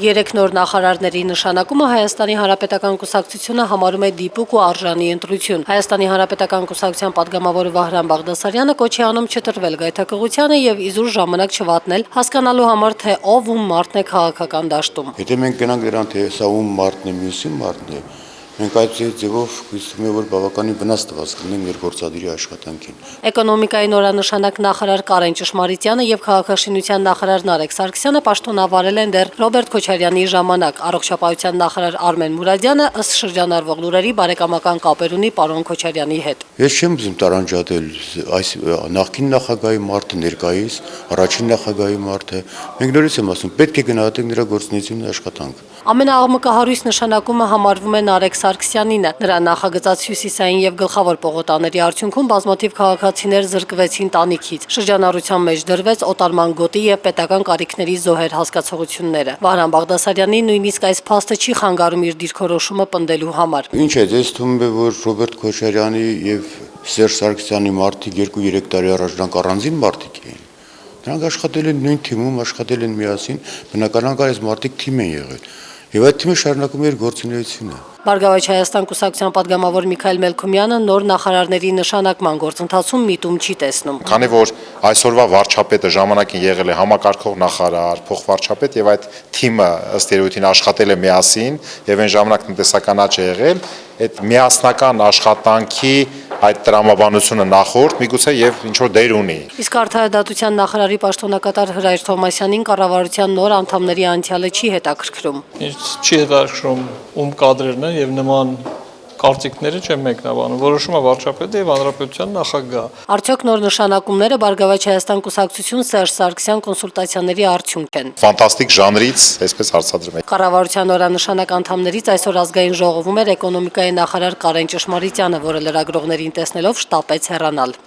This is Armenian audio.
Երեք նոր նախարարների նշանակումը Հայաստանի Հանրապետական կուսակցությունը համարում է դիպուկ ու արժանի ընտրություն։ Հայաստանի Հանրապետական կուսակցության падգամավորը Վահրամ Բաղդասարյանը կոչ է անում չտրվել գայթակղությանը եւ իզուր ժամանակ չվատնել, հասկանալու համար թե ով ում մարդն է քաղաքական դաշտում։ Եթե մենք գնանք դրան թե սա ում մարդն է, մյուսի մարդն է, մենք այդ ձևով հույսում ենք, որ բավականին վնաս տված կլինենք մեր գործադիրի աշխատանքին։ Էկոնոմիկայի նորանշանակ նախարար Կարեն Ճշմարիտյանը եւ քաղաքաշինության նախարար Նարեկ Սարգսյանը պաշտոնավարել են դեռ Ռոբերտ Քոչարյանի ժամանակ։ Առողջապահության նախարար Արմեն Մուրադյանը ըստ շրջանառվող լուրերի բարեկամական կապեր ունի պարոն Քոչարյանի հետ։ Ես չեմ ուզում տարանջատել այս նախկին նախագահի մարդը, ներկայիս առաջին նախագահի մարդը։ Մենք նորից եմ ասում, պետք է գնահատենք նրա գործունեությունն ու աշխատանքը։ Ամենաաղմկահարույց նշանակումը համարվում է Նարեկ Սարգսյանինը։ Նրա նախագծած հյուսիսային եւ գլխավոր պողոտաների արդյունքում բազմաթիվ քաղաքացիներ զրկվեցին տանիքից։ Շրջանառության մեջ դրվեց օտարման գոտի եւ պետական կարիքների զոհեր հասկացողությունները։ Վահրամ Բաղդասարյանի նույնիսկ այս փաստը չի խանգարում իր դիրքորոշումը պնդելու համար։ Ինչ է, ես թվում է, որ Ռոբերտ Քոչարյանի եւ Սերժ Սարգսյանի մարդիկ 2-3 տարի առաջ դրանք առանձին մարդիկ էին։ Նրանք աշխատել են նույն թիմում, աշխատել են միասին, բնականաբար այս մարդիկ թիմ են եղել։ Եվ այդ թիմը շարունակում է իր գործունեությունը։ Բարգավաճ Հայաստան կուսակցության падգամավոր Միքայել Մելքումյանը նոր նախարարների նշանակման գործընթացում միտում չի տեսնում։ Քանի որ այսօրվա վարչապետը ժամանակին եղել է համակարգող նախարար, փոխվարչապետ եւ այդ թիմը ըստ երևույթին աշխատել է միասին եւ այն ժամանակ տնտեսական աճ է եղել, այդ միասնական աշխատանքի այդ տրամաբանությունը նախորդ միգուցե եւ ինչ որ դեր ունի։ Իսկ արդարադատության նախարարի պաշտոնակատար Հրայր Թովմասյանին կառավարության նոր անդամների անցյալը չի հետաքրքրում։ Չի հետաքրքրում ում կադրերն են եւ նման կարծիքները չեն մեկնաբանում, որոշումը վարչապետը եւ հանրապետության նախագահ։ Արդյոք նոր նշանակումները Բարգավաճ Հայաստան կուսակցություն Սերժ Սարգսյան կոնսուլտացիաների արդյունք են։ Ֆանտաստիկ ժանրից, այսպես հարցադրում եք։ Կառավարության նորանշանակ անդամներից այսօր ազգային ժողովում էր էկոնոմիկայի նախարար Կարեն Ճշմարիտյանը, որը լրագրողներին տեսնելով շտապեց հեռանալ։